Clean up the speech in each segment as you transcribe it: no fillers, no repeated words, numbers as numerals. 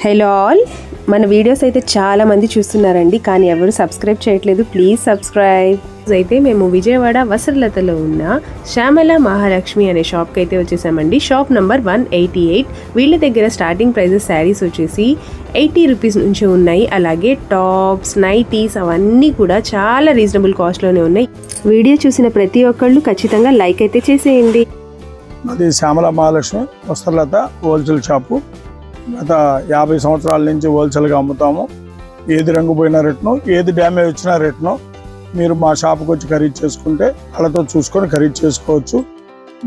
Hello all, మన videos అయితే చాలా మంది చూస్తున్నారండి, కానీ ఎవరు సబ్స్క్రైబ్ చేయట్లేదు. Please subscribe. అయితే మేము విజయవాడ వసరలతలో ఉన్న శ్యామల మహాలక్ష్మి అనే షాప్కి అయితే వచ్చేసామండి. Shop number 188. వీళ్ళ దగ్గర స్టార్టింగ్ ప్రైజెస్ శారీస్ వచ్చేసి 80 రూపీస్ నుంచి ఉన్నాయి. అలాగే టాప్స్, నైటీస్ అవన్నీ కూడా చాలా రీజనబుల్ కాస్ట్లోనే ఉన్నాయి. వీడియో చూసిన ప్రతి ఒక్కళ్ళు ఖచ్చితంగా లైక్ అయితే చేసేయండి. అది శ్యామల మహాలక్ష్మి వస్త్రలత హోల్సేల్ షాపు. గత 50 సంవత్సరాల నుంచి హోల్సేల్గా అమ్ముతాము. ఏది రంగు పోయిన రేటును, ఏది డ్యామేజ్ వచ్చిన రేటును మీరు మా షాపుకి వచ్చి ఖరీదు చేసుకుంటే కళ్ళతో చూసుకొని ఖరీదు చేసుకోవచ్చు.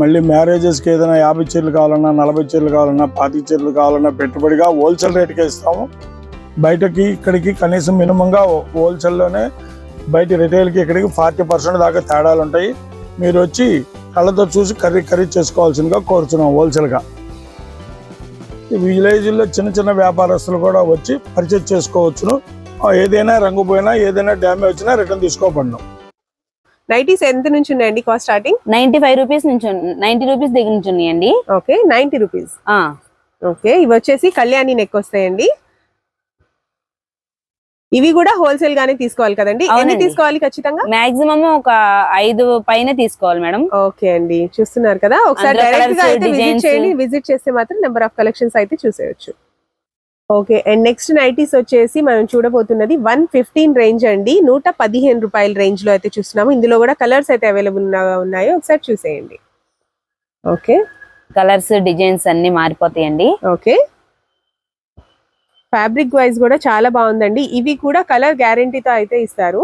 మళ్ళీ మ్యారేజెస్కి ఏదైనా 50 చీరలు కావాలన్నా, 40 చీరలు కావాలన్నా, 25 చీరలు కావాలన్నా పెట్టుబడిగా హోల్సేల్ రేటుకే ఇస్తాము. బయటకి ఇక్కడికి కనీసం మినిమంగా హోల్సేల్లోనే బయట రిటైల్కి ఇక్కడికి 40% దాకా తేడాలు ఉంటాయి. మీరు వచ్చి కళ్ళతో చూసి ఖరీదు చేసుకోవాల్సిందిగా కోరుతున్నాం. హోల్సేల్గా విలేజ్లో చిన్న చిన్న వ్యాపారస్తులు కూడా వచ్చి పర్చేజ్ చేసుకోవచ్చును. ఏదైనా రంగు పోయినా, ఏదైనా డ్యామేజ్ వచ్చినా రిటర్న్ తీసుకోబడను. నైటీస్ ఎంత నుంచి ఉన్నాయండి కాస్ట్? స్టార్టింగ్ 95 రూపీస్ నుంచి, 90 రూపీస్ దగ్గర నుంచి ఉన్నాయండి. Okay, 90 rupees. ఓకే, ఇవి వచ్చేసి కళ్యాణి నెక్ వస్తాయండి. ఇవి కూడా హోల్సేల్ గానే తీసుకోవాలి కదండి? ఎన్ని తీసుకోవాలి ఖచ్చితంగా? మాక్సిమం ఒక 5 పైన తీసుకోవాలి మేడం. ఓకే అండి, చూస్తున్నారు కదా. ఒకసారి డైరెక్ట్ గా అయితే విజిట్ చేయండి. విజిట్ చేస్తే మాత్రం నెంబర్ ఆఫ్ కలెక్షన్స్ అయితే చూసేయచ్చు. ఓకే, అండ్ నెక్స్ట్ నైటీస్ వచ్చేసి మనం చూడబోతున్నది 115 రేంజ్ అండి. 115 రూపాయల రేంజ్ లో అయితే చూస్తున్నాము. ఇందులో కూడా కలర్స్ అయితే అవైలబుల్ ఉన్నాయో ఒకసారి చూసేయండి. ఓకే, కలర్స్, డిజైన్స్ అన్ని మారిపోతాయండి. ఓకే, ఫ్యాబ్రిక్ వైజ్ కూడా చాలా బాగుందండి. ఇవి కూడా కలర్ గ్యారంటీతో అయితే ఇస్తారు.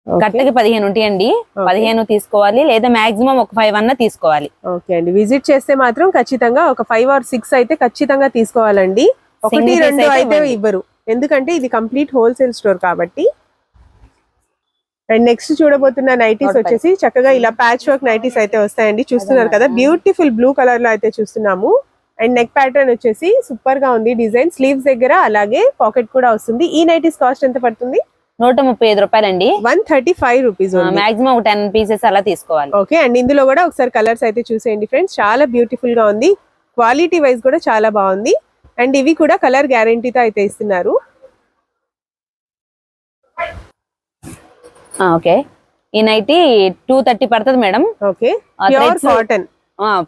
కట్టకి 15 ఉంటాయండి. 15 తీసుకోవాలి, లేదా మాక్సిమం ఒక 5 అన్నా తీసుకోవాలి. ఓకే అండి, విజిట్ చేస్తే మాత్రం ఖచ్చితంగా ఒక 5 or 6 అయితే ఖచ్చితంగా తీసుకోవాలండి. 1, 2 అయితే ఇవ్వరు, ఎందుకంటే ఇది కంప్లీట్ హోల్సేల్ స్టోర్ కాబట్టి. అండ్ నెక్స్ట్ చూడబోతున్న నైటీస్ వచ్చేసి చక్కగా ఇలా ప్యాచ్ వర్క్ నైటీస్ అయితే వస్తాయండి. చూస్తున్నారు కదా, బ్యూటిఫుల్ బ్లూ కలర్ లో అయితే చూస్తున్నాము. అండ్ నెక్ ప్యాటర్న్ వచ్చేసి సూపర్ గా ఉంది డిజైన్. స్లీవ్స్ దగ్గర అలాగే పాకెట్ కూడా వస్తుంది. ఈ నైటీస్ కాస్ట్ ఎంత పడుతుంది? 135 రూపాయలండి. 135 రూపీస్. మాక్సిమం ఒక 10 పీసెస్ అలా తీసుకోవాలి. ఓకే, అండ్ ఇందులో కూడా ఒకసారి కలర్స్ అయితే చూసేయండి ఫ్రెండ్స్. చాలా బ్యూటిఫుల్ గా ఉంది. క్వాలిటీ వైజ్ కూడా చాలా బాగుంది. అండ్ ఇవి కూడా కలర్ గ్యారంటీతో అయితే ఇస్తున్నారు. ఓకే, ఈ నైటీ 230 పడుతుంది madam. Okay, pure cotton.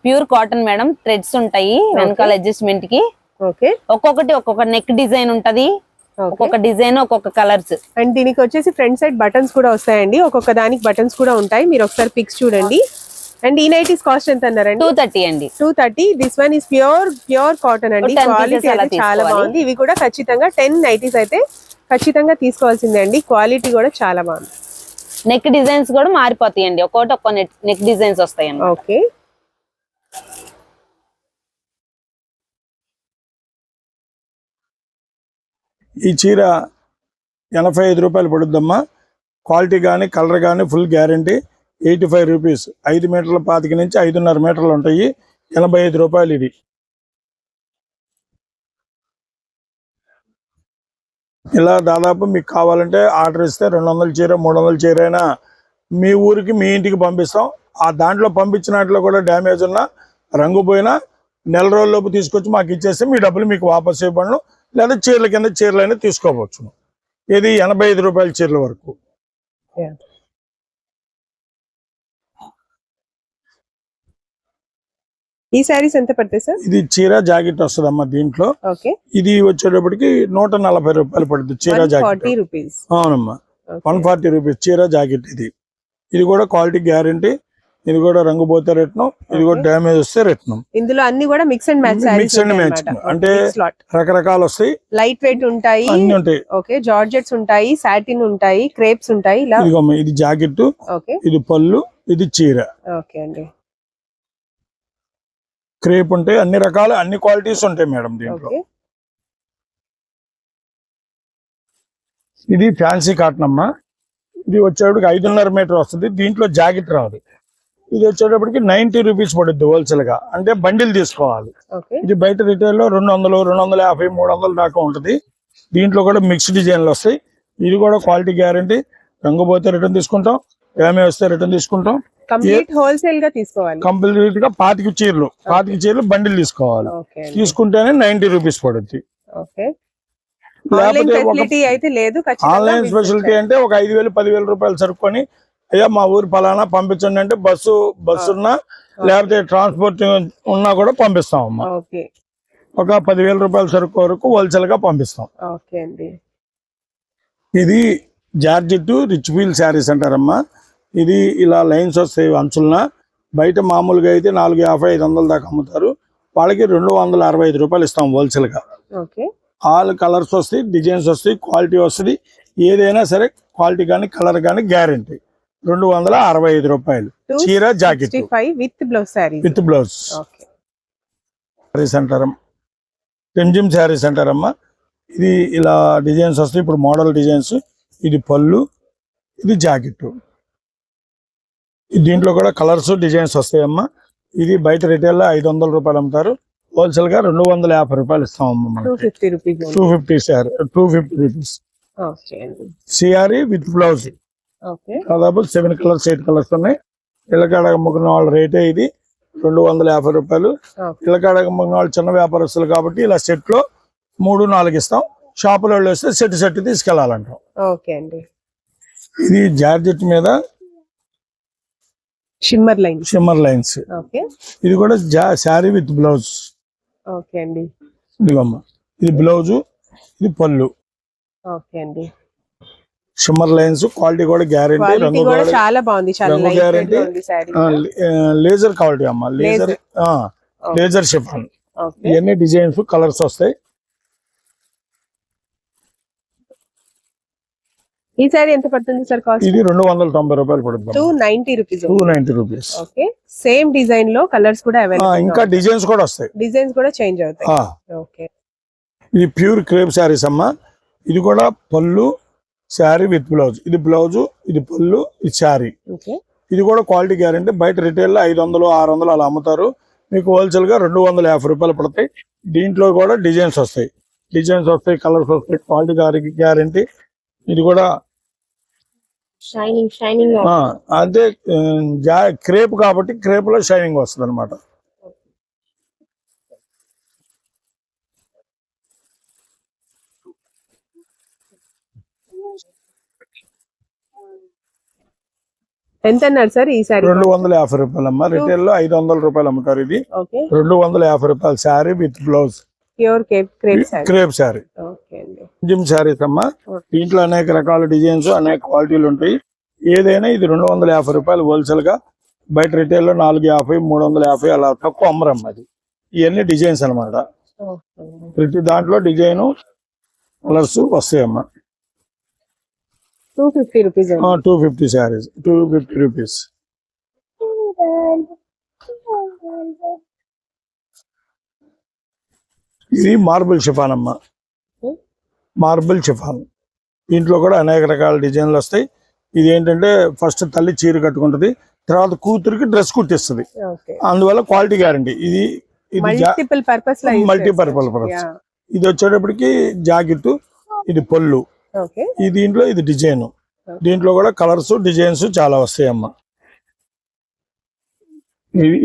Pure cotton madam. Threads ఉంటాయి వెనకాల అడ్జస్ట్మెంట్ కి. ఓకే, ఒక్కొక్కటి ఒక్కొక్క నెక్ డిజైన్ ఉంటది, ఒక్కొక్క డిజైన్, ఒక్కొక్క కలర్స్. అండ్ దీనికి వచ్చేసి ఫ్రంట్ సైడ్ బటన్స్ కూడా వస్తాయండి. ఒక్కొక్క దానికి బటన్స్ కూడా ఉంటాయి. మీరు ఒకసారి పిక్స్ చూడండి. అండ్ ఈ నైటీస్ కాస్ట్ ఎంత అన్నారండి? 230 అండి. 230. This one is pure cotton అండి. క్వాలిటీ అయితే చాలా బాగుంది. ఇవి కూడా ఖచ్చితంగా 10 నైటీస్ అయితే ఖచ్చితంగా తీసుకోవాల్సిందే అండి. క్వాలిటీ కూడా చాలా బాగుంది. నెక్ డిజైన్స్ కూడా మారిపోతాయండి. ఒక్కొక్క నెక్ డిజైన్స్ వస్తాయండి. ఓకే, ఈ చీర 85 రూపాయలు పడుద్దమ్మా. క్వాలిటీ కానీ కలర్ కానీ ఫుల్ గ్యారంటీ. 85 రూపీస్. 5 మీటర్ల 25 నుంచి 5.5 మీటర్లు ఉంటాయి. 85 రూపాయలు ఇది. ఇలా దాదాపు మీకు కావాలంటే ఆర్డర్ ఇస్తే 200 చీర, 300 చీర అయినా మీ ఊరికి, మీ ఇంటికి పంపిస్తాం. ఆ దాంట్లో పంపించినట్లో కూడా డ్యామేజ్ ఉన్నా, రంగు పోయినా నెల రోజుల్లోపు తీసుకొచ్చి మాకు ఇచ్చేస్తే మీ డబ్బులు మీకు వాపస్ ఇవ్వబడను. లేదా చీరల కింద చీరలైనా తీసుకోవచ్చు. ఇది 85 రూపాయల చీరల వరకు. ఈ సారీస్ ఎంత పడతాయి సార్? ఇది చీర జాకెట్ వస్తుందమ్మా దీంట్లో. ఓకే, ఇది వచ్చేటప్పటికి 140 రూపాయలు పడుతుంది చీర జాకెట్. అవునమ్మా, 140 రూపీస్ చీర జాకెట్. ఇది కూడా క్వాలిటీ గ్యారంటీ. ఇది కూడా రంగు పోతే రేట్ను, ఇది కూడా డ్యామేజ్ వస్తే రేట్ను. ఇందులో అన్ని కూడా మిక్స్ అండ్ మ్యాచ్ అంటే రకరకాలు వస్తాయి. లైట్ వెయిట్ ఉంటాయి, అన్ని ఉంటాయి. ఓకే, జార్జెట్స్ ఉంటాయి, సాటిన్ ఉంటాయి, క్రేప్స్ ఉంటాయి. ఇలా ఇది జాకెట్, ఓకే, ఇది పళ్ళు, ఇది చీర. ఓకే అండి, క్రేప్ ఉంటాయి. అన్ని రకాల, అన్ని క్వాలిటీస్ ఉంటాయి మేడం దీంట్లో. ఇది ఫ్యాన్సీ కాటన్ అమ్మా. ఇది వచ్చేటప్పటికి 5.5 మీటర్ వస్తుంది. దీంట్లో జాకెట్ రాదు. ఇది వచ్చేటప్పటికి 90 రూపీస్ పడుద్ది హోల్సేల్ గా. అంటే బండిల్ తీసుకోవాలి. ఇది బయట రిటైల్ లో 200, 250, 300 దాకా ఉంటుంది. దీంట్లో కూడా మిక్స్డ్ డిజైన్లు వస్తాయి. ఇది కూడా క్వాలిటీ గ్యారంటీ. రంగు పోతే రిటర్న్ తీసుకుంటాం, డ్యామేజ్ వస్తే రిటర్న్ తీసుకుంటాం. కంప్లీట్ హోల్సేల్ గా తీసుకోవాలి. కంప్లీట్ గా 25 చీరలు బండిల్ తీసుకోవాలి. ఓకే అండి. తీసుకుంటేనే 90 రూపీస్ పడుద్ది. ఓకే. ఆన్లైన్ ఫెసిలిటీ అయితే లేదు. ఆన్లైన్ స్పెషాలిటీ అంటే ఒక 5,000 10,000 రూపాయలు సరుకొని అయ్యా మా ఊరు పలానా పంపించండి అంటే బస్సు ఉన్నా లేకపోతే ట్రాన్స్పోర్ట్ ఉన్నా కూడా పంపిస్తాం అమ్మా. ఓకే. ఒక 10,000 రూపాయల సరుకు వరకు హోల్సేల్ గా పంపిస్తాం. ఓకే అండి. ఇది జార్జెట్ రిచ్ ఫీల్ శారీస్ అంటారమ్మా. ఇది ఇలా లైన్స్ వస్తాయి అంచులన. బయట మామూలుగా అయితే 450-500 దాకా అమ్ముతారు. వాళ్ళకి 265 రూపాయలు ఇస్తాం హోల్సేల్ గా. ఓకే. ఆల్ కలర్స్ వస్తాయి, డిజైన్స్ వస్తాయి, క్వాలిటీ వస్తుంది. ఏదైనా సరే క్వాలిటీ కానీ కలర్ కానీ గ్యారంటీ. 265 రూపాయలు చీర jacket with blouse saree. With blouse. Sarees అంటారమ్మా, టెంజిమ్ శారీస్ అంటారమ్మా. ఇది ఇలా డిజైన్స్ వస్తాయి. ఇప్పుడు మోడల్ డిజైన్స్. ఇది పళ్ళు, ఇది జాకెట్. దీంట్లో కూడా కలర్స్ డిజైన్స్ వస్తాయమ్మా. ఇది బయట రిటైల్ లో 500 రూపాయలు అమ్ముతారు. హోల్సేల్ గా 250 రూపాయలు ఇస్తామమ్మా. 250 sari, 250 rupees. CRE with blouse. దాదాపు 7 కలర్స్ 8 కలర్స్ ఉన్నాయి. ఇళ్ళకాడ అమ్ముకున్న వాళ్ళ రేటే ఇది 250 రూపాయలు. ఇళ్ళకాడ అమ్ముకున్న వాళ్ళు చిన్న వ్యాపారస్తులు కాబట్టి ఇలా సెట్ లో 3-4 ఇస్తాం. షాపులో వస్తే సెట్ తీసుకెళ్లాలంటాం. ఓకే అండి. ఇది జార్జెట్ మీద షిమ్మర్ లైన్స్. ఓకే. ఇది కూడా శారీ విత్ బ్లౌజ్. ఓకే అండి. ఇదిగమ్మా, ఇది బ్లౌజ్, ఇది పళ్ళు. ఓకే అండి. Shimmer lines. క్వాలిటీ కూడా గ్యారెంటీ. రంగు కూడా చాలా బాగుంది. రంగు గ్యారెంటీ. లేజర్ క్వాలిటీ అమ్మా. Laser chiffon. ఇవన్నీ డిజైన్స్ కలర్స్ వస్తాయి. ఈ సారీ ఎంత పడుతుంది సార్ కాస్ట్? ఇది 290 రూపాయలు పడుతుంది. 290 రూపీస్. ఓకే. సేమ్ డిజైన్ లో కలర్స్ కూడా అవైలబుల్. ఇంకా డిజైన్స్ కూడా వస్తాయి. డిజైన్స్ కూడా చేంజ్ అవుతాయి. ఓకే. ఇది ప్యూర్ క్రేప్ శారీస్ అమ్మా. ఇది కూడా పళ్ళు, శారీ విత్ బ్లౌజ్. ఇది బ్లౌజ్, ఇది పళ్ళు, ఇది శారీ. ఓకే. ఇది కూడా క్వాలిటీ గ్యారెంటీ. బయట రిటైల్ లో 500-600 అలా అమ్ముతారు. మీకు హోల్సేల్ గా 250 రూపాయలు పడతాయి. దీంట్లో కూడా డిజైన్స్ వస్తాయి, కలర్స్ వస్తాయి. Quality guarantee. ఇది కూడా షైనింగ్ అదే క్రేప్ కాబట్టి క్రేప్ లో షైనింగ్ వస్తుంది అనమాట. ఎంత అన్నారు సార్ ఈ సారీ? 250 రూపాయలు అమ్మా. రిటైల్ లో 500 రూపాయలు అమ్ముతారు. ఇది 250 రూపాయలు sari with blouse. Pure crepe sari. Gym saris అమ్మా. దీంట్లో అనేక రకాల డిజైన్స్, అనేక క్వాలిటీలు ఉంటాయి. ఏదైనా ఇది 250 రూపాయలు హోల్సేల్ గా. బయట రిటైల్ లో 450, 350 అలా తక్కువ అమ్మరమ్మ. అది ఇవన్నీ డిజైన్స్ అనమాట. ప్రతి దాంట్లో డిజైన్ కలర్స్ వస్తాయమ్మా. 250 రూపీస్. 250 sarees, 250 rupees. ఇది మార్బుల్ షిఫాన్ అమ్మా. Marble chiffon. దీంట్లో కూడా అనేక రకాల డిజైన్లు వస్తాయి. ఇది ఏంటంటే ఫస్ట్ తల్లి చీర కట్టుకుంటది, తర్వాత కూతురికి డ్రెస్ కుట్టిస్తుంది. అందువల్ల క్వాలిటీ గ్యారంటీ. ఇది మల్టీపర్పస్. ఇది వచ్చేటప్పటికి జాకెట్, ఇది పళ్ళు, ఈ దీంట్లో ఇది డిజైన్. దీంట్లో కూడా కలర్స్ డిజైన్స్ చాలా వస్తాయి అమ్మా.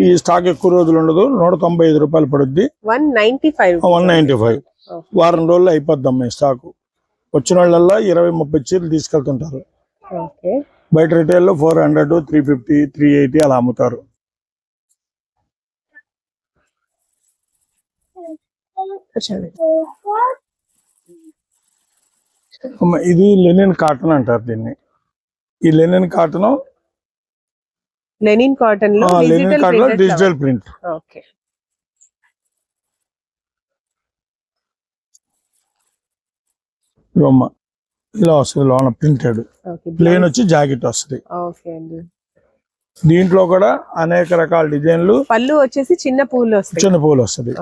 ఈ స్టాక్ ఎక్కువ రోజులు ఉండదు. 195 రూపాయలు పడుద్ది. 195. వారం రోజుల్లో అయిపోద్దమ్మా ఈ స్టాక్. వచ్చిన వాళ్ళల్లా 20-30 చీరలు తీసుకెళ్తుంటారు. బయట రిటైల్ లో 400, 350, 380 అలా అమ్ముతారు. ఇది లెనిన్ కాటన్ అంటారు దీన్ని. ఈ లెనిన్ కాటన్ లో డిజిటల్ ప్రింట్. ఇలా వస్తుంది. లోన ప్రింటెడ్ ప్లేన్ వచ్చి జాకెట్ వస్తుంది. దీంట్లో కూడా అనేక రకాల డిజైన్లు. పళ్ళు వచ్చేసి చిన్న పూలు వస్తుంది.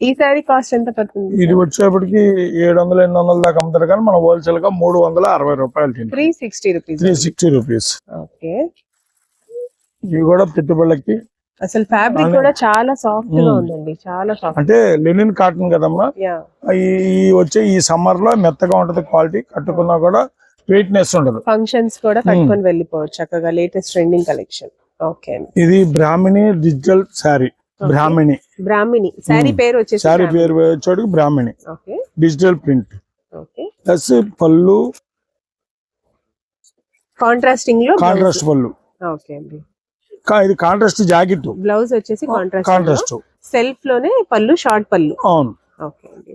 ఈ సారీ కాస్ట్ ఎంత పడుతుంది? ఇది వచ్చేప్పటికి 700-800 దాకా అమ్ముతారు కానీ మనం హోల్సేల్ గా 360 రూపాయలు. 360 రూపీస్. ఇవి కూడా పెట్టుబడులకి అసలు ఫ్యాబ్రిక్ కూడా చాలా సాఫ్ట్ గా ఉందండి, చాలా సాఫ్ట్. అంటే లెనిన్ కాటన్ కదమ్మా. యా, వచ్చే ఈ సమ్మర్ లో మెత్తగా ఉంటది, క్వాలిటీ కట్టుకున్నా కూడా వెయిట్నెస్ ఉండదు. ఫంక్షన్స్ కూడా కట్టుకొని వెళ్ళిపోవచ్చు చక్కగా, లేటెస్ట్ ట్రెండింగ్ కలెక్షన్. ఓకే అండి. ఇది Brahmini digital saree. Brahmini saree పేరు వచ్చేసి శారీ పేరు వచ్చేటికి Brahmini okay, digital print. Okay, plus పళ్ళు కాంట్రాస్టింగ్ లో కాంట్రాస్ట్ పళ్ళు. ఓకే అండి. ఇది కాంట్రాస్ట్ జాకెట్, బ్లౌజ్ వచ్చేసి కాంట్రాస్ట్ సెల్ఫ్ లోనే పళ్ళు, షార్ట్ పళ్ళు. అవును. ఓకే అండి.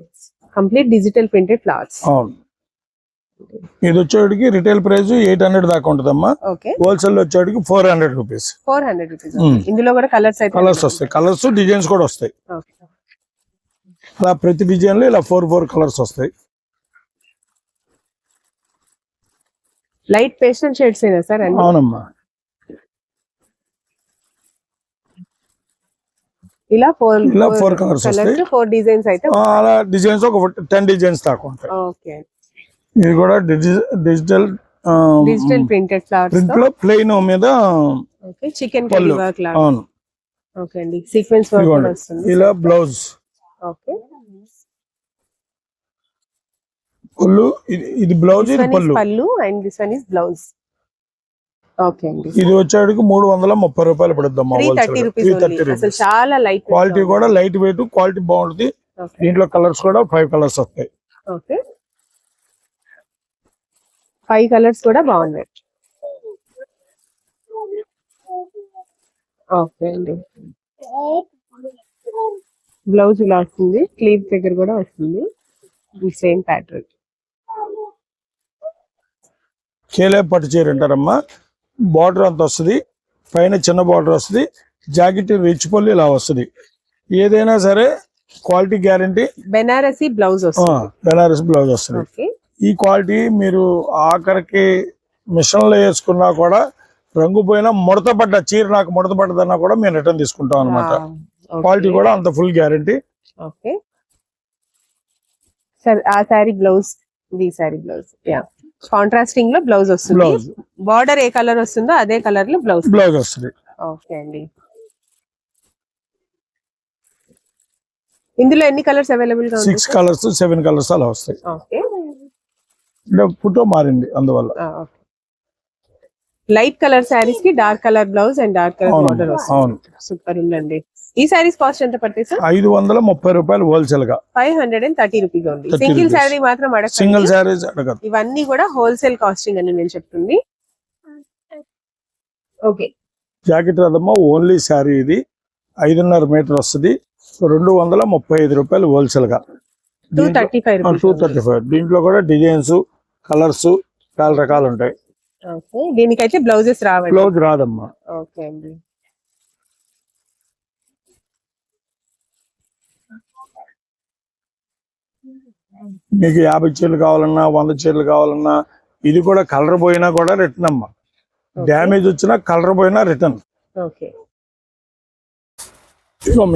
Complete digital printed flowers. అవును. ఇది వచ్చేటికి రిటైల్ ప్రైస్ 800 దాకా ఉంటదమ్మా. ఓకే, హోల్సేల్ వచ్చేటికి 400 రూపీస్. 400 రూపీస్. ఇందులో కూడా కలర్స్ అయితే కలర్స్ వస్తాయి, కలర్స్ డిజైన్స్ కూడా వస్తాయి. ఓకే, అలా ప్రతి డిజైన్ లో ఇలా 4 కలర్స్ వస్తాయి. లైట్ పేస్టల్ షేడ్స్ అయినా సార్ అన్ని? అవునమ్మా. ఇలా 4 కలర్స్ వస్తాయి, 4 డిజైన్స్ అయితే. అలా డిజైన్స్ ఒక 10 డిజైన్స్ దాకా ఉంటాయి. ఓకే, ఇది కూడా డిజిటల్ ప్రింటెడ్ ఫ్లవర్స్ ప్రింట్ లో ప్లెయిన్ మీద. ఓకే, చికెన్ కర్రీ వర్క్ లాగా. అవును. ఓకే అండి, సీక్వెన్స్ వర్క్ కూడా వస్తుంది. ఇలా బ్లౌజ్. ఓకే, పళ్ళు. ఇది బ్లౌజ్, ఇది పళ్ళు. పళ్ళు and this one is blouse. Okay అండి. ఇది వచ్చేటికి 330 రూపాయలు పడుద్దమ్మా. 330 రూపీస్. అసలు చాలా లైట్, క్వాలిటీ కూడా లైట్ వెయిట్, క్వాలిటీ బాగుంటుంది. దీంట్లో కలర్స్ కూడా 5 కలర్స్ వస్తాయి. ఓకే, 5 కలర్స్ కూడా బాగున్నాయి. ఓకే అండి. బ్లౌజ్ ఇలా వస్తుంది, స్లీవ్ దగ్గర కూడా వస్తుంది సేమ్ ప్యాటర్న్. కేలే పట్టు చీర అంటారమ్మా. బార్డర్ అంత వస్తుంది, పైన చిన్న బార్డర్ వస్తుంది, జాకెట్ రిచ్ పళ్ళు ఇలా వస్తుంది. ఏదైనా సరే క్వాలిటీ గ్యారంటీ. బెనారసీ బ్లౌజ్ వస్తుంది, బెనారస్ బ్లౌజ్ వస్తుంది. ఓకే, ఈ క్వాలిటీ మీరు ఆఖరికి మిషన్ లో వేసుకున్నా కూడా రంగు పోయినా ముడత పడ్డ చీర, నాకు ముడత పడ్డదన్నా కూడా మేము రిటర్న్ తీసుకుంటాం అనమాట. క్వాలిటీ కూడా అంత ఫుల్ గ్యారంటీ. ఓకే సార్, ఆ శారీ బ్లౌజ్, ఈ శారీ బ్లౌజ్. యా, కాంట్రాస్టింగ్ లో బ్లౌజ్ వస్తుంది. బ్లౌజ్ బార్డర్ ఏ కలర్ వస్తుందో అదే కలర్ లో బ్లౌజ్ వస్తుంది. ఓకే అండి. ఇందులో ఎన్ని కలర్స్ అవైలబుల్ గా ఉన్నాయి? 6 కలర్స్ 7 కలర్స్ అలా వస్తాయి. ఓకే, ఫోటో మారింది అందువల్ల. లైట్ కలర్ శారీస్ కి dark colour blouse and dark colour border వస్తుంది. అవును, సూపర్ ఉందండి. ఈ శారీస్ కాస్ట్ ఎంత పడతాయి సార్? 530 రూపాయలు హోల్సేల్ గా. 530 రూపీస్ ఉంది. సింగిల్ శారీ మాత్రం అడగండి, సింగిల్ శారీస్ అడగదు. ఇవన్నీ కూడా హోల్సేల్ కాస్టింగ్ అని నేను చెప్తుంది. ఓకే, జాకెట్ రదమ్మా ఓన్లీ శారీ. ఇది 5.5 మీటర్ వస్తుంది, 235 రూపాయలు హోల్సేల్ గా. 235. దీంట్లో కూడా డిజైన్స్, కలర్స్ చాలా రకాలు ఉంటాయి. ఓకే, దీనికైతే బ్లౌజెస్ రావాలి. బ్లౌజ్ రాదమ్మా. ఓకే అండి. మీకు 50 చీరలు కావాలన్నా, 100 చీరలు కావాలన్నా, ఇది కూడా కలర్ పోయినా కూడా రిటర్న్ అమ్మా. డ్యామేజ్ వచ్చినా కలర్ పోయినా రిటర్న్. ఓకే,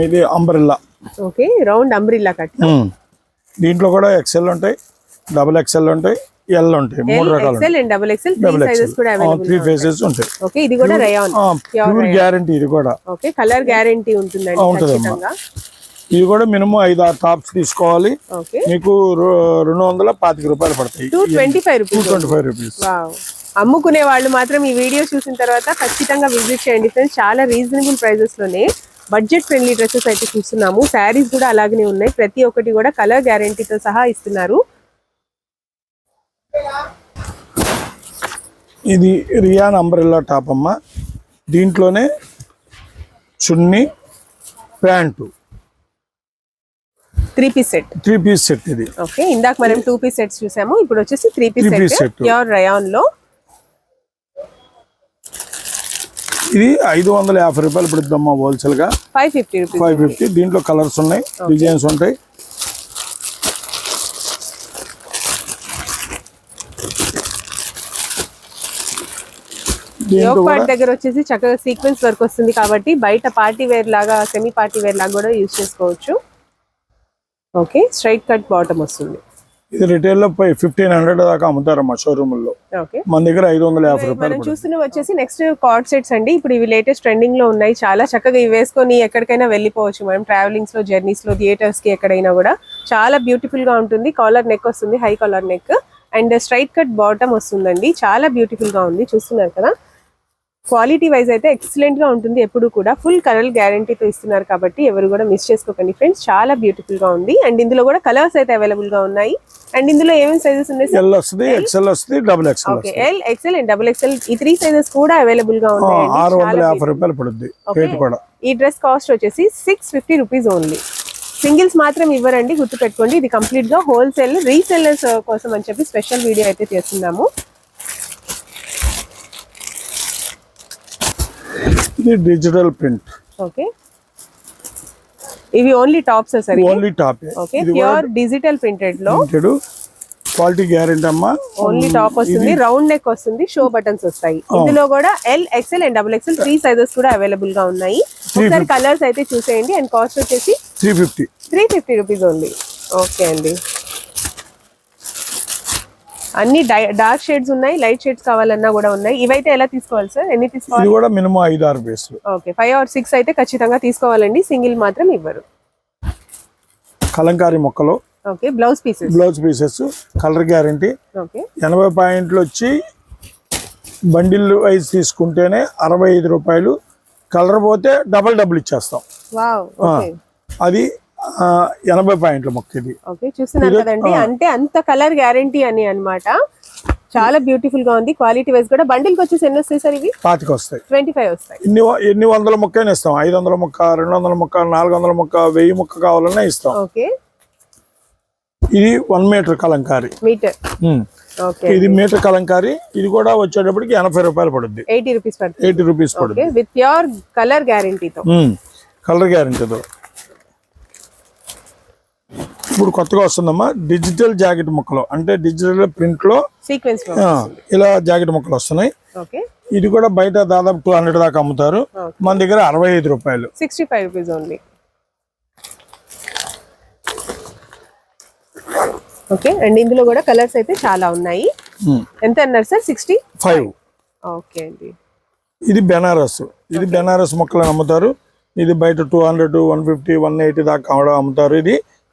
ఇది umbrella. Okay, round umbrella cut. దీంట్లో కూడా XL ఉంటాయి, XXL ఉంటాయి, L ఉంటాయి. 3 రకాలు. XL అండ్ XXL 3 సైజెస్ కూడా అవైలబుల్. 3 ఫేసెస్ ఉంటాయి. ఓకే, ఇది కూడా రయాన్ ప్యూర్ గ్యారంటీ. ఇది కూడా ఓకే, కలర్ గ్యారంటీ ఉంటుందండి ఖచ్చితంగా. ఇది కూడా మినిమం 5-6 టాప్స్ తీసుకోవాలి. ఓకే, మీకు 225 రూపాయలు పడతాయి. 225 రూపీస్. అమ్ముకునే వాళ్ళు మాత్రం ఈ వీడియో చూసిన తర్వాత ఖచ్చితంగా విజిట్ చేయండి ఫ్రెండ్స్. చాలా రీజనబుల్ ప్రైజెస్ లోనే బడ్జెట్ ఫ్రెండ్లీ డ్రెస్సెస్ అయితే చూస్తున్నాము. శారీస్ కూడా అలాగనే ఉన్నాయి, ప్రతి ఒక్కటి కూడా కలర్ గ్యారంటీతో సహా ఇస్తున్నారు. ఇది రియాన్ అంబ్రెల్లా టాప్ అమ్మ. దీంట్లోనే చున్నీ, pant, 3 piece set. 3 piece set ఇది. ఓకే, ఇందాక మనం 2 పీస్ సెట్స్ చూసాము, ఇప్పుడు వచ్చేసి 3 పీస్ సెట్ ప్యూర్ రయాన్ లో. ఇది 550 రూపాయలు పడుతుందమ్మా హోల్సేల్ గా. 550 రూపీస్. 550. దీంట్లో కలర్స్ ఉన్నాయి, డిజైన్స్ ఉంటాయి. యోగ్ పార్ట్ దగ్గర వచ్చేసి చక్కగా సీక్వెన్స్ వర్క్ వస్తుంది కాబట్టి బయట పార్టీ వేర్ లాగా, సెమీ పార్టీ వేర్ లాగా కూడా యూజ్ చేసుకోవచ్చు. ఓకే, స్ట్రైట్ కట్ బాటమ్ వస్తుంది. ఇది రిటైల్ లో 1500 దాకా అమ్ముతారమ్మా షోరూమ్ లో. ఓకే, మన దగ్గర 550 రూపాయలు మనం చూస్తున్నవి వచ్చేసి నెక్స్ట్ కార్డ్ సెట్స్ అండి. ఇప్పుడు ఇవి లేటెస్ట్ ట్రెండింగ్ లో ఉన్నాయి. చాలా చక్కగా ఇవి వేసుకొని ఎక్కడికైనా వెళ్ళిపోవచ్చు మనం, ట్రావెలింగ్స్ లో, జర్నీస్ లో, థియేటర్స్ కి ఎక్కడైనా కూడా. చాలా బ్యూటిఫుల్ గా ఉంటుంది. కాలర్ నెక్ వస్తుంది, high collar neck and straight cut bottom వస్తుందండి. చాలా బ్యూటిఫుల్ గా ఉంది, చూస్తున్నారు కదా. క్వాలిటీ వైజ్ అయితే ఎక్సలెంట్ గా ఉంటుంది. ఎప్పుడు కూడా ఫుల్ కలర్ గ్యారంటీతో ఇస్తున్నారు కాబట్టి ఎవరు కూడా మిస్ చేసుకోకండి ఫ్రెండ్స్. చాలా బ్యూటిఫుల్ గా ఉంది అండ్ ఇందులో కూడా కలర్స్ అయితే అవైలబుల్ గా ఉన్నాయి. అండ్ ఇందులో ఏమేమి సైజెస్ ఉన్నాయి? ఎల్ వస్తుంది, ఎక్స్ఎల్ వస్తుంది, double XL. Okay, L, XL and double XL ఈ 3 సైజెస్ కూడా అవైలబుల్ గా ఉన్నాయి. 650 రూపాయలు పడుద్ది రేట్ కూడా. ఈ డ్రెస్ కాస్ట్ వచ్చేసి 650 రూపీస్ ఓన్లీ. సింగిల్స్ మాత్రం ఇవ్వరండి, గుర్తు పెట్టుకోండి. ఇది కంప్లీట్ గా హోల్సేల్ రీసెల్లర్స్ కోసం అని చెప్పి స్పెషల్ వీడియో అయితే చేస్తున్నాము. ఇది డిజిటల్ ప్రింట్. ఓకే, ఇవి only tops sir? Only top. Okay, pure digital printed లో క్వాలిటీ గ్యారెంటీ అమ్మా. ఓన్లీ టాప్ వస్తుంది, రౌండ్ నెక్ వస్తుంది, షో బటన్స్ వస్తాయి. ఇందులో కూడా L, XL and double XL 3 sizes కూడా అవైలబుల్ గా ఉన్నాయి. ఒకసారి కలర్స్ అయితే చూసేయండి. అండ్ కాస్ట్ వచ్చేసి 350 రూపీస్ ఓన్లీ. ఓకే అండి, అన్ని డార్క్ షేడ్స్ ఉన్నాయి, లైట్ షేడ్స్ కావాలన్నా కూడా ఉన్నాయి. ఇవైతే ఎలా తీసుకోవాలి సార్? ఎన్ని తీసుకోవాలి? ఇది కూడా మినిమం 5-6 పీసులు. ఓకే, 5 or 6 అయితే ఖచ్చితంగా తీసుకోవాలండి. సింగిల్ మాత్రం ఇవ్వరు. కలంకారీ మొక్కలు. Okay, blouse pieces colour guarantee. Okay, 80 పాయింట్లు వచ్చి బండిల్ వైజ్ తీసుకుంటేనే 65 రూపాయలు. కలర్ పోతే డబుల్ ఇచ్చేస్తాం. Wow, okay. అది 80 పాయింట్ల మొక్క ఇది. ఓకే, చూస్తున్నారు కదండి, అంటే అంత కలర్ గ్యారంటీ అని అన్నమాట. చాలా బ్యూటిఫుల్ గా ఉంది. క్వాలిటీ వైజ్ కూడా బండిల్ కి వచ్చేసి ఎన్ని వస్తాయి సార్? ఇవి 25 వస్తాయి. 25 వస్తాయి. ఎన్ని వందల మొక్కైనా ఇస్తాం. 500 మొక్క, 200 మొక్క, 400 మొక్క, 1000 మొక్క కావాలన్నా ఇస్తాం. ఓకే, ఇది 1 మీటర్ కలంకారీ. మీటర్. ఓకే, ఇది మీటర్ కలంకారీ. ఇది కూడా వచ్చేటప్పటికి 80 రూపాయలు పడుద్ది. 80 రూపీస్ పడుతుంది. 80 రూపీస్ పడుతుంది విత్ ప్యూర్ కలర్ గ్యారంటీతో. కలర్ గ్యారంటీతో. ఇప్పుడు కొత్తగా వస్తుందమ్మా డిజిటల్ జాకెట్ ముక్కలు, అంటే డిజిటల్ ప్రింట్ లో సీక్వెన్స్ ఇలా జాకెట్ ముక్కలు వస్తున్నాయి. ఓకే, ఇది కూడా బయట దాదాపు 200 దాకా అమ్ముతారు. మన దగ్గర 65 రూపాయలు. 65 రూపీస్ ఓన్లీ. ఓకే, అండ్ ఇందులో కూడా కలర్స్ అయితే చాలా ఉన్నాయి. ఎంత అన్నారు సార్? 65. ఓకే అండి, ఇది బెనారస్. ఇది బెనారస్ మొక్కలు అమ్ముతారు. ఇది బయట 200, 150, 180 దాకా అమ్ముతారు.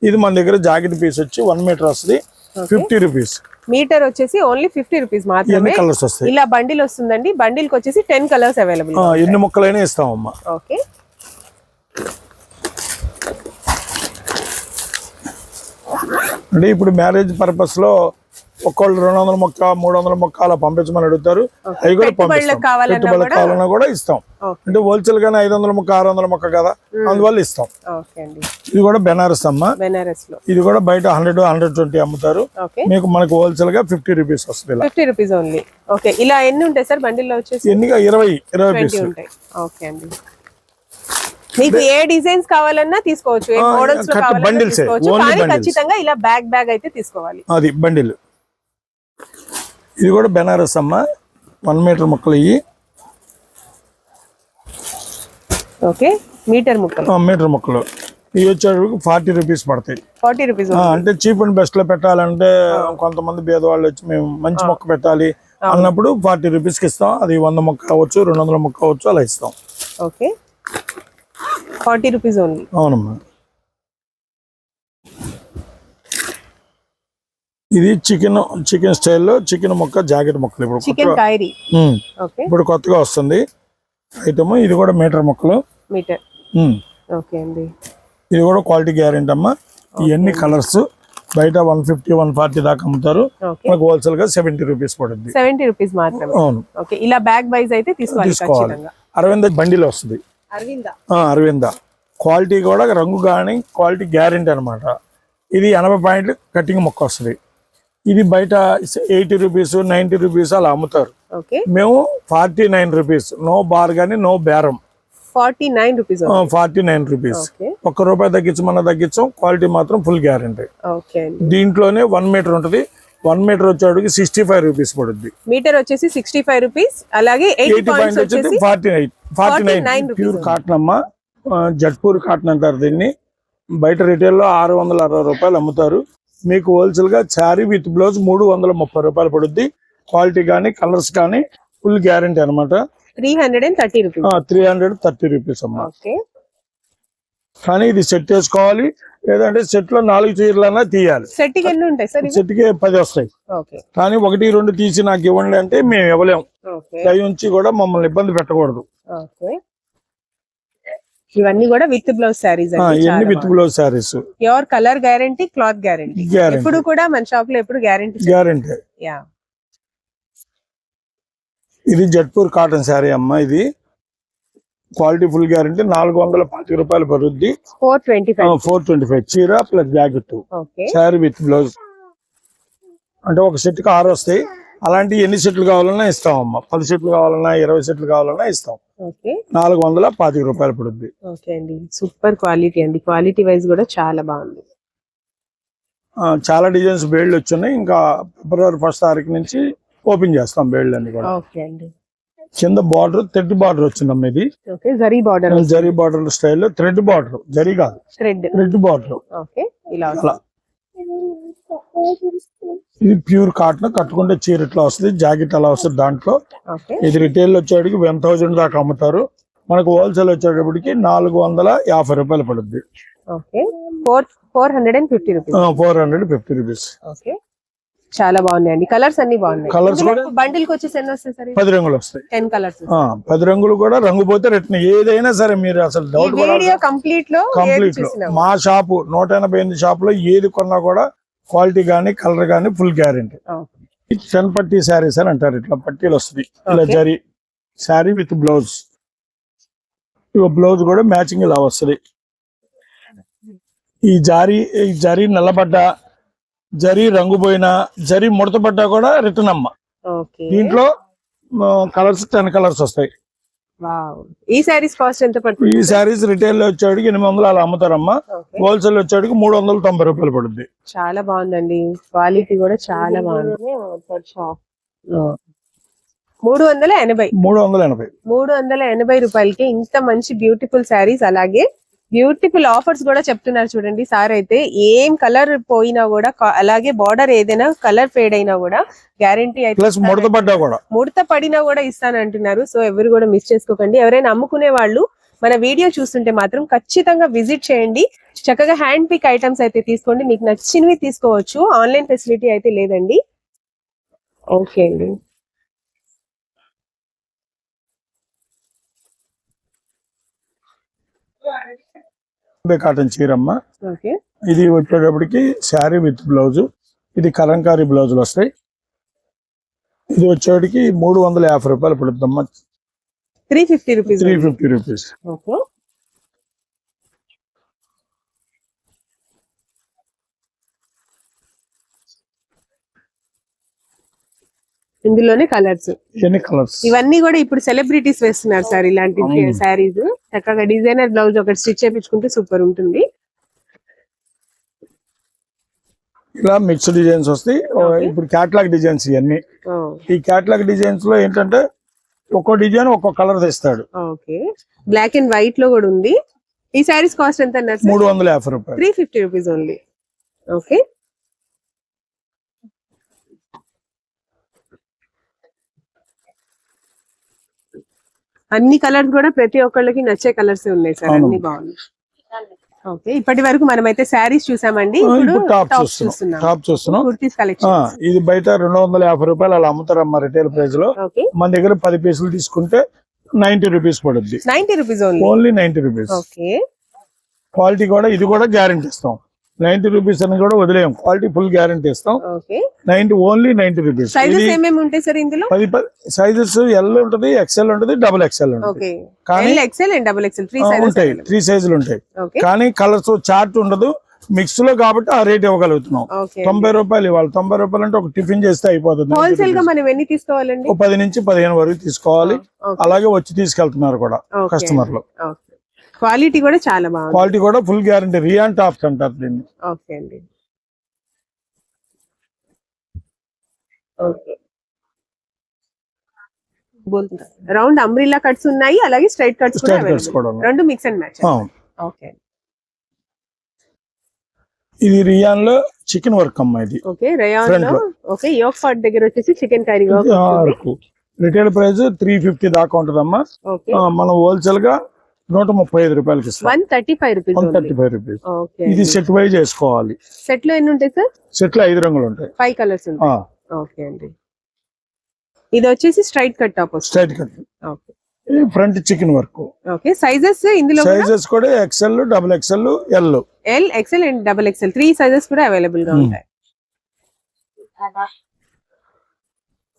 ఇది మన దగ్గర జాకెట్ పీస్ వచ్చి 1 మీటర్ వస్తుంది, 50 రూపీస్. మీటర్ వచ్చేసి ఓన్లీ 50 రూపీస్ మాత్రమే. కలర్స్ వస్తాయి. ఇలా బండిల్ వస్తుందండి. బండిల్ కి వచ్చేసి 10 కలర్స్ అవైలబుల్. ఎన్ని మొక్కలైనా ఇస్తామమ్మా. ఓకే, అంటే ఇప్పుడు మ్యారేజ్ పర్పస్ లో ఒక్కళ్ళు 200 మొక్క, 300 మొక్క అలా పంపించమని అడుగుతారు. అవి కూడా పంపిస్తాం. పెట్టుబడులకు కావాలన్నా కూడా ఇస్తాం. అంటే హోల్సేల్ గానే 500 మొక్క, 600 మొక్క కదా, అందువల్ల ఇస్తాం. ఇది కూడా బెనారస్ అమ్మా. బెనారస్ లో ఇది కూడా బయట 100, 120 అమ్ముతారు. మీకు మనకు హోల్సేల్ గా 50 రూపీస్ వస్తుంది. 50 రూపీస్ ఓన్లీ. ఓకే, ఇలా ఎన్ని ఉంటాయి సార్ బండిల్ లో వచ్చేసి? ఎన్నిగా 20 పీసులు ఉంటాయి. ఓకే అండి, మీకు ఏ డిజైన్స్ కావాలన్నా తీసుకోవచ్చు, ఏ మోడల్స్ లో కావాలన్నా తీసుకోవచ్చు. కానీ ఖచ్చితంగా ఇలా బ్యాగ్ అయితే తీసుకోవాలి. అది బండిల్. ఇది కూడా బెనారస్ అమ్మా. 1 మీటర్ ముక్కలు ఇవి. ఓకే, మీటర్ ముక్కలు. మీటర్ ముక్కలు ఇవి వచ్చేటప్పుడు 40 రూపీస్ పడతాయి. 40 రూపీస్. అంటే చీప్ అండ్ బెస్ట్ లో పెట్టాలంటే కొంతమంది పేదవాళ్ళు వచ్చి మేము మంచి మొక్క పెట్టాలి అన్నప్పుడు 40 రూపీస్కి ఇస్తాం. అది 100 మొక్క అవ్వచ్చు, 200 మొక్క అవ్వచ్చు, అలా ఇస్తాం. Okay, 40 rupees only. అవునమ్మా. ఇది చికెన్ స్టైల్లో చికెన్ మొక్క, జాకెట్ మొక్కలు. ఇప్పుడు చికెన్ కైరీ. ఇప్పుడు కొత్తగా వస్తుంది ఐటమ్. ఇది కూడా మీటర్ మొక్కలు. మీటర్. ఓకే అండి, ఇది కూడా క్వాలిటీ గ్యారెంటీ అమ్మా. ఇవన్నీ కలర్స్ బయట 150, 140 దాకా అమ్ముతారు. మనకు హోల్సేల్ గా 70 రూపీస్ పడుతుంది. 70 రూపీస్ మాత్రమే. అవును. ఓకే, ఇలా బ్యాగ్ వైజ్ అయితే తీసుకోవాలి. అరవింద బండిలో వస్తుంది. అరవింద క్వాలిటీ కూడా రంగు కానీ క్వాలిటీ గ్యారెంటీ అనమాట. ఇది 80 పాయింట్లు కటింగ్ మొక్క వస్తుంది. ఇది బయట 80 రూపీస్, 90 రూపీస్ అలా అమ్ముతారు. మేము 49 రూపీస్. నో బార్ గానీ, నో బేరం. 49 రూపీస్. 49 రూపీస్. ₹1 తగ్గించమన్నా తగ్గించాం. క్వాలిటీ మాత్రం ఫుల్ గ్యారెంటీ. దీంట్లోనే 1 మీటర్ ఉంటుంది. 1 మీటర్ వచ్చేటికి 65 రూపీస్ పడుద్ది. మీటర్ వచ్చేసి 65 రూపీస్. అలాగే 80 పాయింట్స్ వచ్చేసి 49. ప్యూర్ కాటన్ అమ్మా. జట్పూర్ కాటన్ అంటారు దీన్ని. బయట రిటైల్ లో 660 రూపాయలు అమ్ముతారు. మీకు హోల్సేల్ గా శారీ విత్ బ్లౌజ్ 330 రూపాయలు పడుద్ది. క్వాలిటీ కానీ కలర్స్ కానీ ఫుల్ గ్యారంటీ అనమాట. 330 రూపీస్. 330 రూపీస్ అమ్మా. ఓకే. కానీ ఇది సెట్ చేసుకోవాలి, లేదంటే సెట్ లో 4 చీరలన్నా తీయాలి. సెట్ కి ఎన్ని ఉంటాయి సార్? సెట్ కి 10 వస్తాయి. ఓకే. కానీ 1, 2 తీసి నాకు ఇవ్వండి అంటే మేము ఇవ్వలేము. దయ ఉంచి కూడా మమ్మల్ని ఇబ్బంది పెట్టకూడదు. ఓకే. ఇవన్నీ కూడా విత్ బ్లౌజ్ శారీస్. ఇవన్నీ with blouse sarees. Pure colour guarantee, cloth guarantee. ఇప్పుడు కూడా మన షాప్ లో ఎప్పుడు గ్యారంటీ. యా. ఇది జట్పూర్ కాటన్ శారీ అమ్మా. ఇది క్వాలిటీ ఫుల్ గ్యారంటీ. 425 రూపాయలు పడుద్ది. 425 చీర plus jacket. Sari with blouse. అంటే ఒక సెట్ కి 6 వస్తాయి. అలాంటి ఎన్ని సెట్లు కావాలన్నా ఇస్తాం అమ్మా. 10 సెట్లు కావాలన్నా 20 సెట్లు కావాలన్నా ఇస్తాం. 425 రూపాయలు పడుద్ది. ఓకే అండి. సూపర్ క్వాలిటీ అండి. క్వాలిటీ వైజ్ కూడా చాలా బాగుంది. చాలా డిజైన్స్ బేళ్లు వచ్చున్నాయి. ఇంకా ఫిబ్రవరి 1 తారీఖు నుంచి ఓపెన్ చేస్తాం బేళ్లు అన్ని కూడా. ఓకే అండి. కింద బార్డర్ థ్రెడ్ బార్డర్ వచ్చిందమ్మా. ఇది zari border. Zari border style thread border. Zari కాదు, థ్రెడ్ బార్డర్. ఓకే. ఇలా ఇది ప్యూర్ కాటన్. కట్టుకుంటే చీర ఇట్లా వస్తుంది, జాకెట్ అలా వస్తుంది దాంట్లో. ఇది రిటైల్ వచ్చేటికి 1000 దాకా అమ్ముతారు. మనకు హోల్సేల్ వచ్చేటప్పటికి 450 రూపాయలు పడుద్ది. 450 రూపీస్. 450 రూపీస్. ఓకే. చాలా బాగున్నాయండి. కలర్స్ అన్ని బాగున్నాయి. కలర్స్ కూడా బండిల్ కి వచ్చేసి ఎన్ని వస్తాయి సార్? 10 రంగులు వస్తాయి. 10 కలర్స్. 10 రంగులు కూడా రంగు పోతే రిటర్న్. ఏదైనా సరే మీరు అసలు డౌట్ కంప్లీట్ లో మా షాపు 188 షాప్ లో ఏది కొన్నా కూడా క్వాలిటీ గానీ కలర్ గానీ ఫుల్ గ్యారెంటీ. 10 పట్టీ శారీస్ అని అంటారు. ఇట్లా పట్టీలు వస్తుంది. ఇలా జరీ శారీ విత్ బ్లౌజ్. ఇక బ్లౌజ్ కూడా మ్యాచింగ్ ఇలా వస్తుంది. ఈ జరీ నల్లబడ్డా, జరీ రంగు పోయినా, జరీ ముడతపడ్డా కూడా రిటర్న్ అమ్మ. దీంట్లో కలర్స్ 10 కలర్స్ వస్తాయి. ఈ శారీస్ కాస్ట్ ఎంత పడుతుంది? ఈ శారీస్ రిటైల్ లో వచ్చేటికి 800 అలా అమ్ముతారమ్మా. హోల్సేల్ వచ్చేటికి 390 రూపాయలు పడుద్ది. చాలా బాగుందండి. క్వాలిటీ కూడా చాలా బాగుంది. 380 రూపాయలకి ఇంత మంచి బ్యూటిఫుల్ శారీస్, అలాగే బ్యూటిఫుల్ ఆఫర్స్ కూడా చెప్తున్నారు చూడండి సార్. అయితే ఏం కలర్ పోయినా కూడా, అలాగే బార్డర్ ఏదైనా కలర్ ఫేడ్ అయినా కూడా గ్యారంటీ అయితే, ముడత పడినా కూడా ఇస్తానంటున్నారు. సో ఎవరు కూడా మిస్ చేసుకోకండి. ఎవరైనా అమ్ముకునే వాళ్ళు మన వీడియో చూస్తుంటే మాత్రం ఖచ్చితంగా విజిట్ చేయండి. చక్కగా హ్యాండ్ పిక్ ఐటమ్స్ అయితే తీసుకోండి. మీకు నచ్చినవి తీసుకోవచ్చు. ఆన్లైన్ ఫెసిలిటీ అయితే లేదండి. ఓకే అండి. కాటన్ చీరమ్మ. ఇది వచ్చేటప్పటికి శారీ విత్ బ్లౌజ్. ఇది కలంకారీ బ్లౌజులు వస్తాయి. ఇది వచ్చేటికి 350 రూపాయలు పడుతుందమ్మా. 350 రూపీస్. ఇందులోనే కలర్స్. ఎన్ని కలర్స్? ఇవన్నీ కూడా ఇప్పుడు సెలబ్రిటీస్ వేస్తున్నారు సార్ ఇలాంటి శారీస్. చక్కగా డిజైనర్ బ్లౌజ్ ఒకటి స్టిచ్ చేయించుకుంటే సూపర్ ఉంటుంది. ఇలా మిక్స్డ్ డిజైన్స్ వస్తాయి. ఇప్పుడు క్యాటలాగ్ డిజైన్స్ ఇవన్నీ. ఈ క్యాటలాగ్ డిజైన్స్ లో ఏంటంటే ఒక్కో డిజైన్ ఒక్కో కలర్ తెస్తాడు. ఓకే. బ్లాక్ అండ్ వైట్ లో కూడా ఉంది. ఈ శారీస్ కాస్ట్ ఎంత అన్నారు? 350 రూపాయలు. 350 రూపీస్ ఓన్లీ. ఓకే. అన్ని కలర్స్ కూడా ప్రతి ఒక్కళ్ళకి నచ్చే కలర్స్ ఉన్నాయి సార్. అన్ని బాగున్నాయి. ఓకే. ఇప్పటి వరకు మనమైతే శారీస్ చూసామండి. ఇప్పుడు టాప్స్ చూస్తున్నాం. కుర్తీస్ కలెక్షన్. ఇది బయట 250 రూపాయలు అలా అమ్ముతారమ్మా రిటైల్ ప్రైస్ లో. మన దగ్గర 10 పీసులు తీసుకుంటే 90 రూపీస్ పడుద్ది. 90 rupees only 90 rupees. Okay. Quality కూడా ఇది కూడా గ్యారెంటీ ఇస్తాం. 90 రూపీస్ అని కూడా వదిలేయం. క్వాలిటీ ఫుల్ గ్యారెంటీ ఇస్తాం. Only 90 rupees. సైజెస్ ఏమేమి ఉంటాయి సార్ ఇందులో? 10 సైజెస్. ఎల్ ఉంటది, ఎక్స్ఎల్ ఉంటది, డబుల్ ఎక్స్ఎల్ ఉంటది. కానీ ఎక్స్ఎల్ అండ్ డబుల్ ఎక్స్ఎల్ 3 సైజులు ఉంటాయి. కానీ కలర్స్ చార్ట్ ఉండదు. మిక్స్ లో కాబట్టి ఆ రేట్ ఇవ్వగలుగుతున్నాం. 90 రూపాయలు ఇవ్వాలి. 90 రూపాయలు అంటే ఒక టిఫిన్ చేస్తే అయిపోతుంది. హోల్సేల్ గా మనం ఎన్ని తీసుకోవాలండి? 10 నుంచి 15 వరకు తీసుకోవాలి. అలాగే వచ్చి తీసుకెళ్తున్నారు కూడా కస్టమర్లు. క్వాలిటీ కూడా చాలా బాగుంది. క్వాలిటీ కూడా ఫుల్ గ్యారంటీ. రియాన్ టాప్స్ అంటారు దీన్ని. ఓకే అండి. ఓకే. రౌండ్ అంబ్రిల్లా కట్స్ ఉన్నాయి, అలాగే స్ట్రైట్ కట్స్ కూడా, రెండు మిక్స్ అండ్ మ్యాచ్. ఓకే. ఇది రియాన్ లో చికెన్ వర్క్ అమ్మా. ఇది ఓకే రయాన్ Front లో లో. ఓకే యోక్ పార్ట్ దగ్గర వచ్చేసి చికెన్ కర్రీ రిటైల్ ప్రైస్ 350 దాకా ఉంటదమ్మా. ఓకే మనం హోల్సేల్ గా 135 రూపాయలకి ఇస్తాం. 135 రూపీస్ 135 రూపీస్. ఓకే ఇది సెట్ వైజ్ వేసుకోవాలి. సెట్ లో ఎన్ని ఉంటాయి సార్? సెట్ లో 5 రంగులు ఉంటాయి. 5 కలర్స్ ఉంటాయి. ఓకే అండి. ఇది వచ్చేసి స్ట్రైట్ కట్ టాప్ వస్తుంది. Straight cut. Okay front chikan work. Okay sizes ఇందులో సైజెస్ కూడా XL, XXL, L. L XL and XXL 3 sizes కూడా అవైలబుల్ గా ఉంటాయి.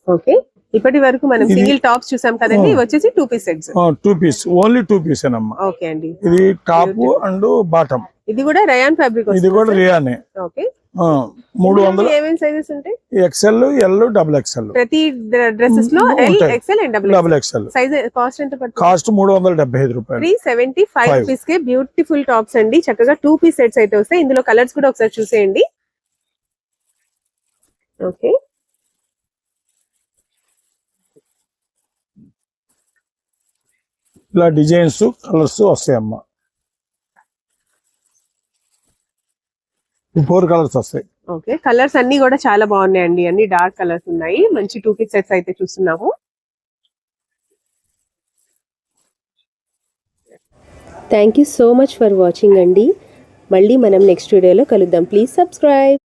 ఓకే ఇప్పటి వరకు మనం ఇది- సింగిల్ టాప్స్ చూసాం కదండి. ఇవి వచ్చేసి 2 piece sets. 2 piece, only 2 piece ఏనమ్మా. ఓకే అండి. ఇది టాప్ అండ్ బాటమ్. ఇది కూడా రయాన్ ఫ్యాబ్రిక్ ఇది కూడా రియానే. ఓకే 300 ఏమేం సైజెస్ ఉంటాయి? XL, L, XXL. ప్రతి డ్రెస్సెస్ లో ఎల్ ఉంటాయి. XL and XXL. Size cost ఎంత పడుతుంది? కాస్ట్ 375 రూపాయలు. 375 రూపీస్ కే బ్యూటిఫుల్ టాప్స్ అండి. చక్కగా 2 పీస్ సెట్స్ అయితే వస్తాయి. ఇందులో కలర్స్ కూడా ఒకసారి చూసేయండి. ఓకే ఇలా డిజైన్స్ కలర్స్ వస్తాయమ్మా. 4 కలర్స్ వస్తాయి. ఓకే కలర్స్ అన్ని కూడా చాలా బాగున్నాయండి. అన్ని డార్క్ కలర్స్ ఉన్నాయి. మంచి 2 పీస్ సెట్స్ అయితే చూస్తున్నాము. Thank you so much for watching అండి. మళ్ళీ మనం నెక్స్ట్ వీడియోలో కలుద్దాం. Please subscribe.